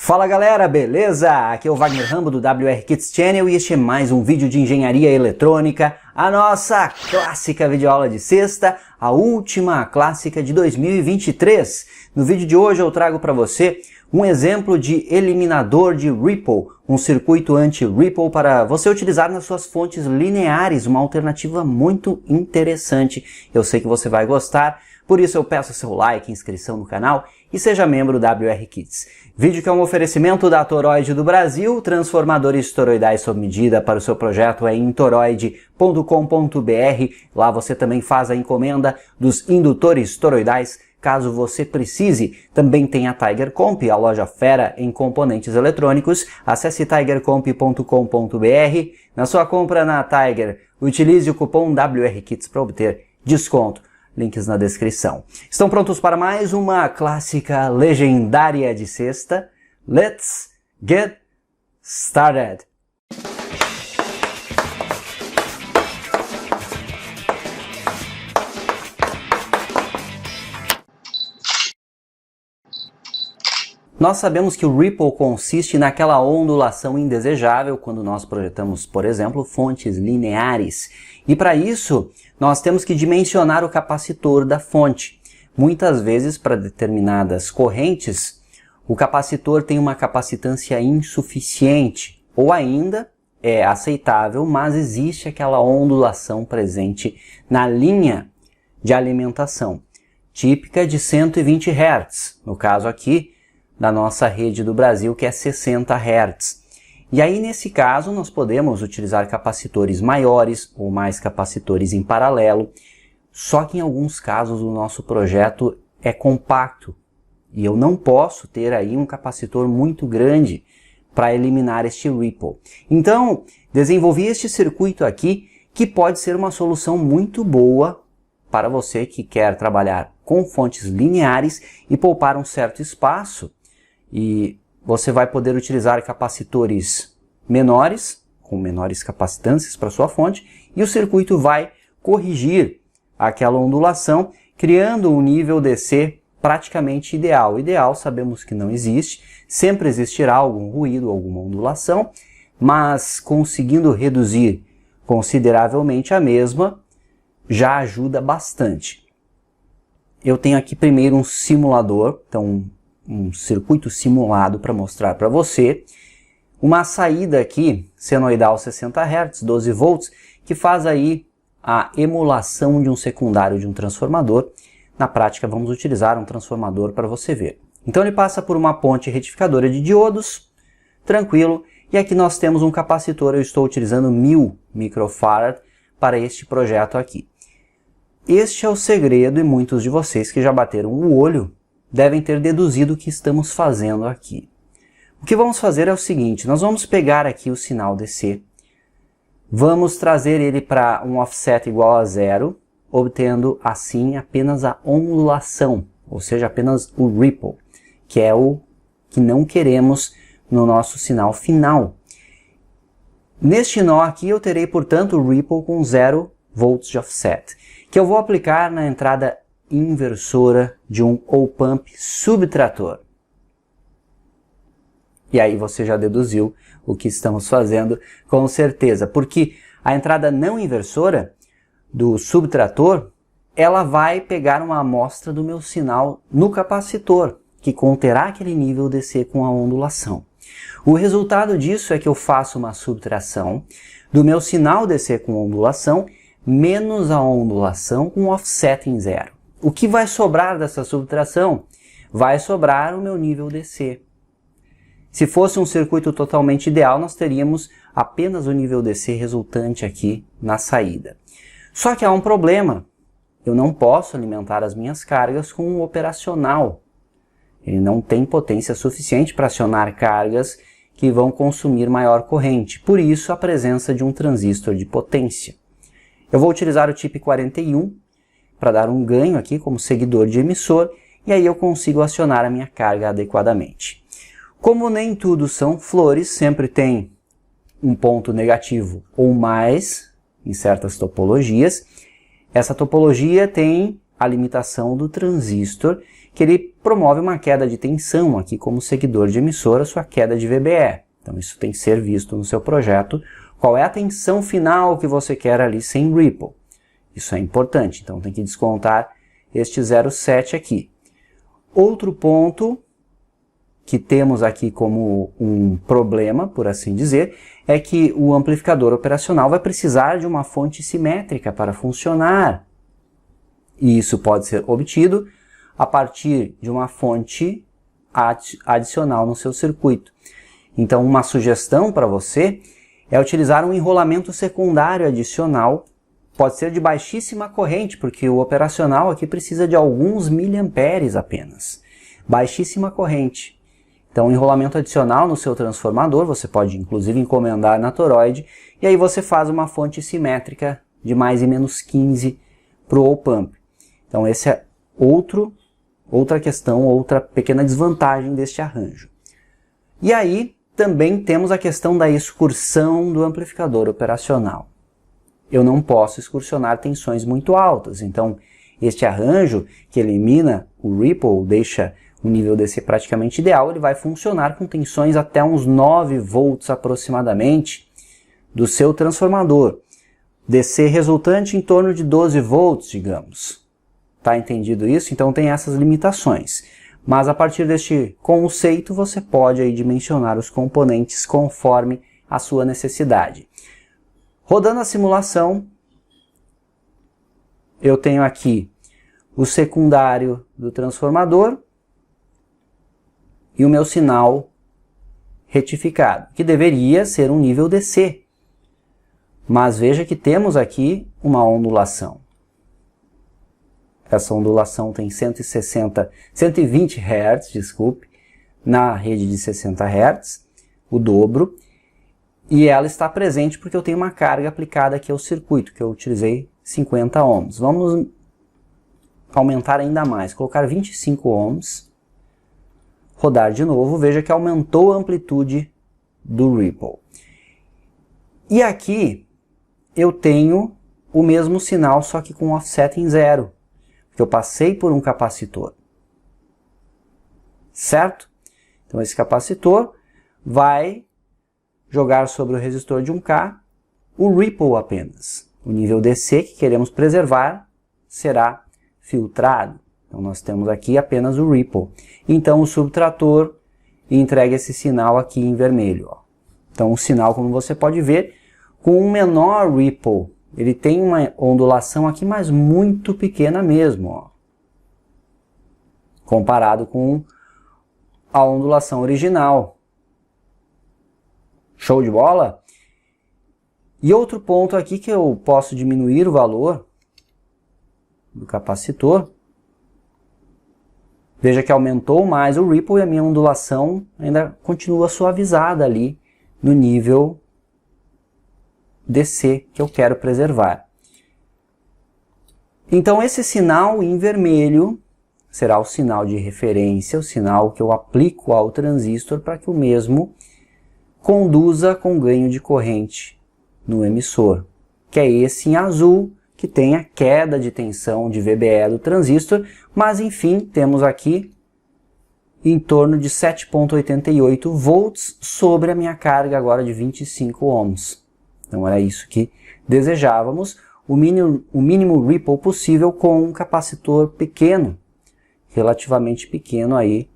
Fala galera, beleza? Aqui é o Wagner Rambo do WR Kits Channel e este é mais um vídeo de engenharia eletrônica, a nossa clássica videoaula de sexta, a última clássica de 2023. No vídeo de hoje eu trago para você um exemplo de eliminador de Ripple, um circuito anti-Ripple para você utilizar nas suas fontes lineares, uma alternativa muito interessante. Eu sei que você vai gostar, por isso eu peço seu like, inscrição no canal e seja membro do WR Kits. Vídeo que é um oferecimento da Toroid do Brasil, transformadores toroidais sob medida para o seu projeto é em toroid.com.br. Lá você também faz a encomenda dos indutores toroidais, caso você precise. Também tem a Tiger Comp, a loja fera em componentes eletrônicos. Acesse tigercomp.com.br. Na sua compra na Tiger, utilize o cupom WRKITS para obter desconto. Links na descrição. Estão prontos para mais uma clássica legendária de sexta? Let's get started! Nós sabemos que o Ripple consiste naquela ondulação indesejável quando nós projetamos, por exemplo, fontes lineares. E para isso, nós temos que dimensionar o capacitor da fonte. Muitas vezes, para determinadas correntes, o capacitor tem uma capacitância insuficiente, ou ainda é aceitável, mas existe aquela ondulação presente na linha de alimentação, típica de 120 Hz, no caso aqui, da nossa rede do Brasil, que é 60 Hz. E aí, nesse caso, nós podemos utilizar capacitores maiores ou mais capacitores em paralelo, só que em alguns casos o nosso projeto é compacto e eu não posso ter aí um capacitor muito grande para eliminar este Ripple. Então, desenvolvi este circuito aqui que pode ser uma solução muito boa para você que quer trabalhar com fontes lineares e poupar um certo espaço. E você vai poder utilizar capacitores menores, com menores capacitâncias para sua fonte, e o circuito vai corrigir aquela ondulação, criando um nível DC praticamente ideal. Ideal sabemos que não existe, sempre existirá algum ruído, alguma ondulação, mas conseguindo reduzir consideravelmente a mesma, já ajuda bastante. Eu tenho aqui primeiro um simulador, então um circuito simulado para mostrar para você. Uma saída aqui, senoidal 60 Hz, 12 volts, que faz aí a emulação de um secundário de um transformador. Na prática, vamos utilizar um transformador para você ver. Então ele passa por uma ponte retificadora de diodos, tranquilo, e aqui nós temos um capacitor, eu estou utilizando 1000 microfarad para este projeto aqui. Este é o segredo e muitos de vocês que já bateram o olho devem ter deduzido o que estamos fazendo aqui. O que vamos fazer é o seguinte, nós vamos pegar aqui o sinal DC, vamos trazer ele para um offset igual a 0, obtendo assim apenas a ondulação, ou seja, apenas o Ripple, que é o que não queremos no nosso sinal final. Neste nó aqui eu terei, portanto, o Ripple com 0 volts de offset, que eu vou aplicar na entrada inversora de um op-amp subtrator. E aí você já deduziu o que estamos fazendo com certeza, porque a entrada não inversora do subtrator, ela vai pegar uma amostra do meu sinal no capacitor, que conterá aquele nível DC com a ondulação. O resultado disso é que eu faço uma subtração do meu sinal DC com ondulação menos a ondulação com offset em 0. O que vai sobrar dessa subtração? Vai sobrar o meu nível DC. Se fosse um circuito totalmente ideal, nós teríamos apenas o nível DC resultante aqui na saída. Só que há um problema. Eu não posso alimentar as minhas cargas com um operacional. Ele não tem potência suficiente para acionar cargas que vão consumir maior corrente. Por isso, a presença de um transistor de potência. Eu vou utilizar o TIP 41, para dar um ganho aqui como seguidor de emissor, e aí eu consigo acionar a minha carga adequadamente. Como nem tudo são flores, sempre tem um ponto negativo ou mais em certas topologias. Essa topologia tem a limitação do transistor, que ele promove uma queda de tensão aqui como seguidor de emissora, sua queda de VBE. Então isso tem que ser visto no seu projeto. Qual é a tensão final que você quer ali sem ripple? Isso é importante, então tem que descontar este 0,7 aqui. Outro ponto que temos aqui como um problema, por assim dizer, é que o amplificador operacional vai precisar de uma fonte simétrica para funcionar. E isso pode ser obtido a partir de uma fonte adicional no seu circuito. Então, uma sugestão para você é utilizar um enrolamento secundário adicional. Pode ser de baixíssima corrente, porque o operacional aqui precisa de alguns miliamperes apenas. Baixíssima corrente. Então, um enrolamento adicional no seu transformador, você pode inclusive encomendar na Toroid, e aí você faz uma fonte simétrica de mais e menos 15 para o op-amp. Então, esse é outra questão, outra pequena desvantagem deste arranjo. E aí, também temos a questão da excursão do amplificador operacional. Eu não posso excursionar tensões muito altas, então este arranjo que elimina o ripple, deixa o nível DC praticamente ideal, ele vai funcionar com tensões até uns 9 volts aproximadamente do seu transformador. DC resultante em torno de 12 volts, digamos. Tá entendido isso? Então tem essas limitações. Mas a partir deste conceito você pode aí dimensionar os componentes conforme a sua necessidade. Rodando a simulação, eu tenho aqui o secundário do transformador e o meu sinal retificado, que deveria ser um nível DC. Mas veja que temos aqui uma ondulação. Essa ondulação tem 120 Hz, desculpe, na rede de 60 Hz, o dobro, e ela está presente porque eu tenho uma carga aplicada aqui ao circuito, que eu utilizei 50 ohms. Vamos aumentar ainda mais, colocar 25 ohms, rodar de novo, veja que aumentou a amplitude do ripple. E aqui eu tenho o mesmo sinal, só que com offset em zero, porque eu passei por um capacitor. Certo? Então esse capacitor vai jogar sobre o resistor de 1K o ripple apenas. O nível DC que queremos preservar será filtrado. Então nós temos aqui apenas o ripple. Então o subtrator entrega esse sinal aqui em vermelho. Ó. Então o sinal, como você pode ver, com um menor ripple, ele tem uma ondulação aqui, mas muito pequena mesmo. Ó. Comparado com a ondulação original. Show de bola? E outro ponto aqui que eu posso diminuir o valor do capacitor. Veja que aumentou mais o ripple e a minha ondulação ainda continua suavizada ali no nível DC que eu quero preservar. Então esse sinal em vermelho será o sinal de referência, o sinal que eu aplico ao transistor para que o mesmo conduza com ganho de corrente no emissor, que é esse em azul, que tem a queda de tensão de VBE do transistor, mas enfim, temos aqui em torno de 7,88 volts sobre a minha carga agora de 25 ohms. Então era isso que desejávamos, o mínimo ripple possível com um capacitor pequeno, relativamente pequeno aí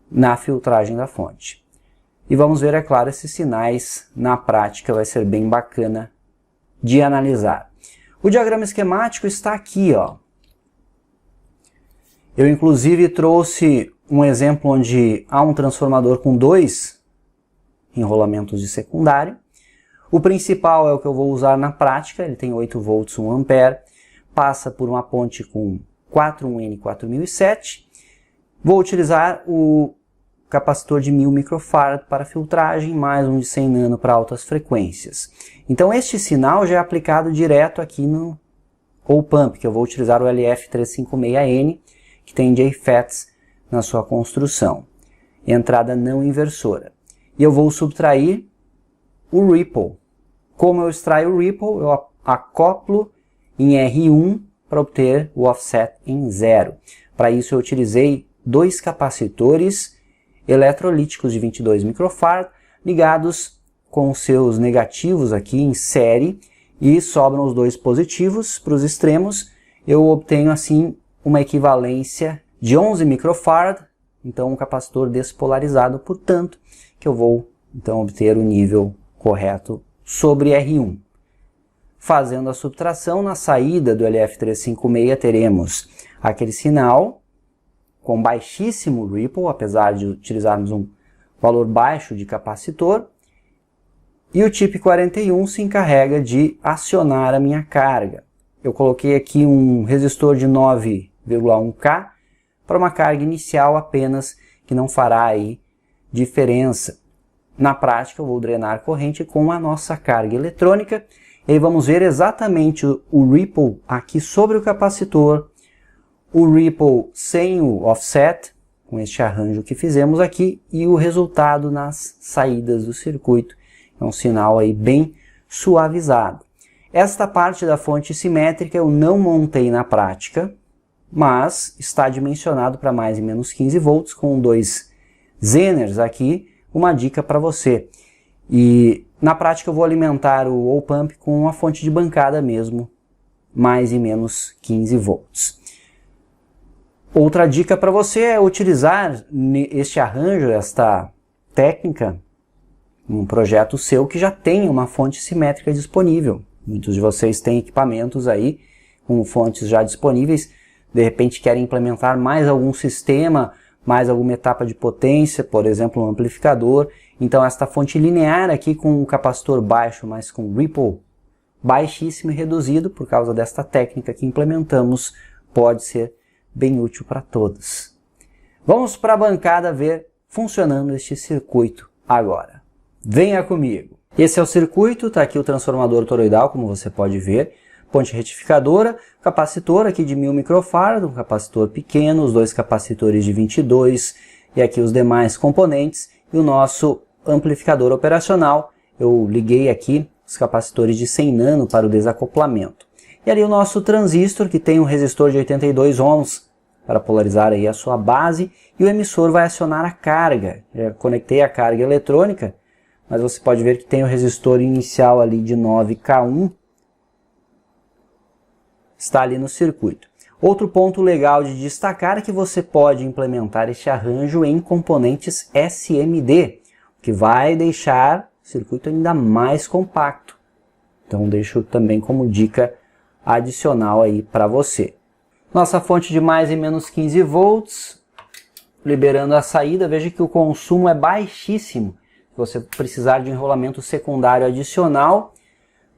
na filtragem da fonte. E vamos ver, é claro, esses sinais na prática, vai ser bem bacana de analisar. O diagrama esquemático está aqui, ó. Eu inclusive trouxe um exemplo onde há um transformador com 2 enrolamentos de secundário. O principal é o que eu vou usar na prática, ele tem 8 volts, 1 ampere, passa por uma ponte com 4N4007. Vou utilizar o capacitor de 1000 microfarad para filtragem, mais um de 100 nano para altas frequências. Então este sinal já é aplicado direto aqui no op-amp, que eu vou utilizar o LF356N, que tem JFETs na sua construção. Entrada não inversora. E eu vou subtrair o ripple. Como eu extraio o ripple, eu acoplo em R1 para obter o offset em 0. Para isso eu utilizei 2 capacitores eletrolíticos de 22 microfarad ligados com seus negativos aqui em série, e sobram os 2 positivos para os extremos. Eu obtenho assim uma equivalência de 11 microfarad, então um capacitor despolarizado, portanto, que eu vou então obter o nível correto sobre R1. Fazendo a subtração, na saída do LF356 teremos aquele sinal com baixíssimo ripple, apesar de utilizarmos um valor baixo de capacitor, e o chip 41 se encarrega de acionar a minha carga. Eu coloquei aqui um resistor de 9,1K para uma carga inicial apenas, que não fará aí diferença. Na prática eu vou drenar corrente com a nossa carga eletrônica, e aí vamos ver exatamente o ripple aqui sobre o capacitor, o ripple sem o offset, com este arranjo que fizemos aqui, e o resultado nas saídas do circuito. É um sinal aí bem suavizado. Esta parte da fonte simétrica eu não montei na prática, mas está dimensionado para mais e menos 15 volts, com 2 Zeners aqui, uma dica para você. E na prática eu vou alimentar o op-amp com uma fonte de bancada mesmo, mais e menos 15 volts. Outra dica para você é utilizar este arranjo, esta técnica, em um projeto seu que já tem uma fonte simétrica disponível. Muitos de vocês têm equipamentos aí com fontes já disponíveis, de repente querem implementar mais algum sistema, mais alguma etapa de potência, por exemplo um amplificador. Então esta fonte linear aqui com um capacitor baixo, mas com ripple baixíssimo e reduzido, por causa desta técnica que implementamos, pode ser bem útil para todos. Vamos para a bancada ver funcionando este circuito agora. Venha comigo! Esse é o circuito, está aqui o transformador toroidal, como você pode ver, ponte retificadora, capacitor aqui de 1000 microfarad, um capacitor pequeno, os 2 capacitores de 22 e aqui os demais componentes, e o nosso amplificador operacional. Eu liguei aqui os capacitores de 100 nano para o desacoplamento. E ali o nosso transistor, que tem um resistor de 82 ohms para polarizar aí a sua base, e o emissor vai acionar a carga. Já conectei a carga eletrônica, mas você pode ver que tem o resistor inicial ali de 9K1, está ali no circuito. Outro ponto legal de destacar é que você pode implementar este arranjo em componentes SMD, que vai deixar o circuito ainda mais compacto. Então deixo também como dica adicional aí para você. Nossa fonte de mais e menos 15 volts, liberando a saída. Veja que o consumo é baixíssimo. Se você precisar de enrolamento secundário adicional,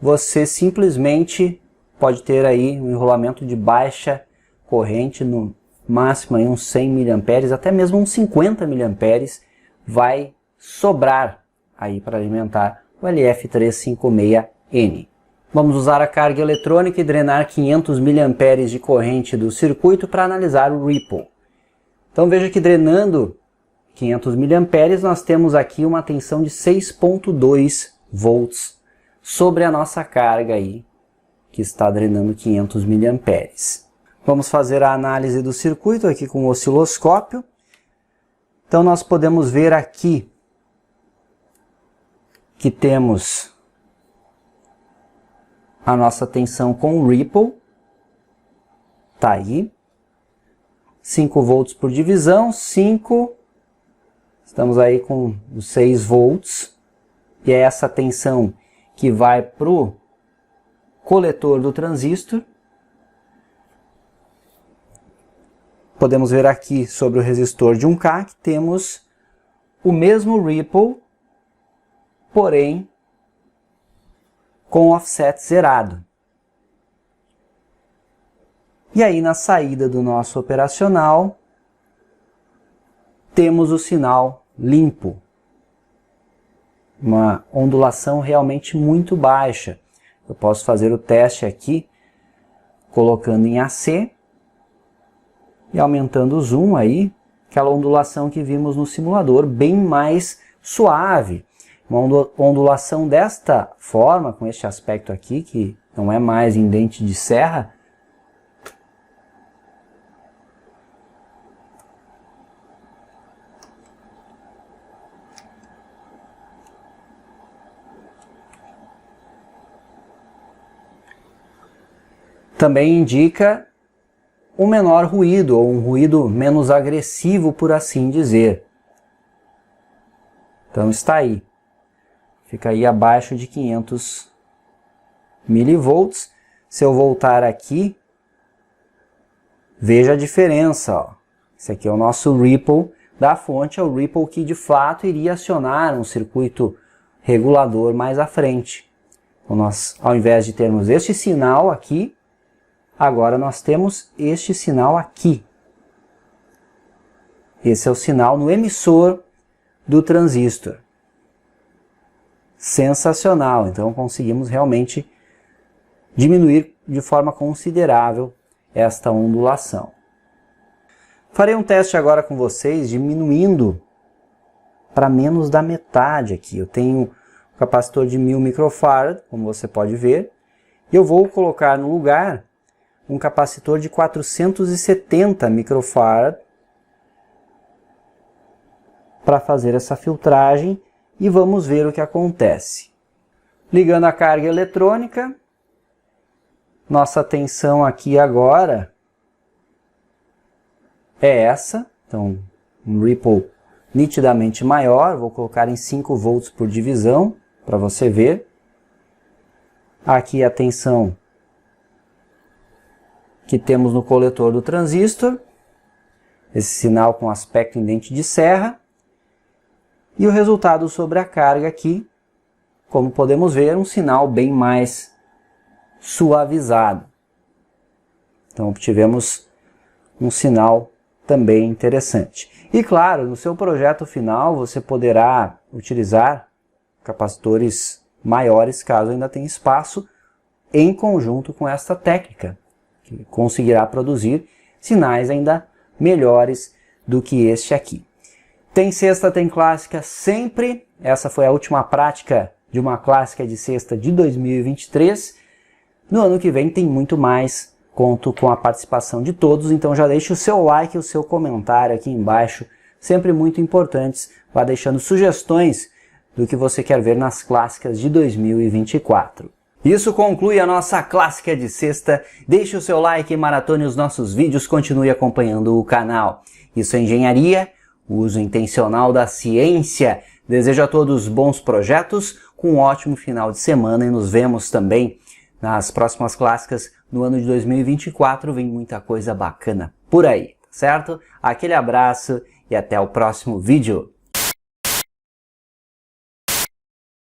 você simplesmente pode ter aí um enrolamento de baixa corrente, no máximo aí uns 100 mA, até mesmo uns 50 mA vai sobrar aí para alimentar o LF356N. Vamos usar a carga eletrônica e drenar 500 mA de corrente do circuito para analisar o ripple. Então veja que drenando 500 mA nós temos aqui uma tensão de 6,2 volts sobre a nossa carga aí, que está drenando 500 mA. Vamos fazer a análise do circuito aqui com o osciloscópio. Então nós podemos ver aqui que temos a nossa tensão com ripple, tá aí, 5 volts por divisão, 5, estamos aí com os 6 volts, e é essa tensão que vai para o coletor do transistor. Podemos ver aqui sobre o resistor de 1K que temos o mesmo ripple, porém com offset zerado. E aí na saída do nosso operacional temos o sinal limpo. Uma ondulação realmente muito baixa. Eu posso fazer o teste aqui colocando em AC e aumentando o zoom aí, aquela ondulação que vimos no simulador, bem mais suave. Uma ondulação desta forma, com este aspecto aqui, que não é mais em dente de serra, também indica um menor ruído, ou um ruído menos agressivo, por assim dizer. Então está aí. Fica aí abaixo de 500 milivolts. Se eu voltar aqui, veja a diferença, ó. Esse aqui é o nosso Ripple da fonte, é o Ripple que de fato iria acionar um circuito regulador mais à frente. Então nós, ao invés de termos este sinal aqui, agora nós temos este sinal aqui. Esse é o sinal no emissor do transistor. Sensacional! Então conseguimos realmente diminuir de forma considerável esta ondulação. Farei um teste agora com vocês, diminuindo para menos da metade aqui. Eu tenho um capacitor de 1000 microfarad, como você pode ver, e eu vou colocar no lugar um capacitor de 470 microfarad para fazer essa filtragem e vamos ver o que acontece. Ligando a carga eletrônica, nossa tensão aqui agora é essa, então um Ripple nitidamente maior, vou colocar em 5 volts por divisão para você ver. Aqui a tensão que temos no coletor do transistor, esse sinal com aspecto em dente de serra, e o resultado sobre a carga aqui, como podemos ver, um sinal bem mais suavizado. Então obtivemos um sinal também interessante. E claro, no seu projeto final você poderá utilizar capacitores maiores, caso ainda tenha espaço, em conjunto com esta técnica, que conseguirá produzir sinais ainda melhores do que este aqui. Tem sexta, tem clássica sempre. Essa foi a última prática de uma clássica de sexta de 2023. No ano que vem tem muito mais. Conto com a participação de todos, então já deixe o seu like e o seu comentário aqui embaixo, sempre muito importantes. Vá deixando sugestões do que você quer ver nas clássicas de 2024. Isso conclui a nossa clássica de sexta. Deixe o seu like, maratone os nossos vídeos, continue acompanhando o canal. Isso é engenharia, uso intencional da ciência. Desejo a todos bons projetos, com um ótimo final de semana e nos vemos também nas próximas clássicas. No ano de 2024 vem muita coisa bacana por aí, certo? Aquele abraço e até o próximo vídeo.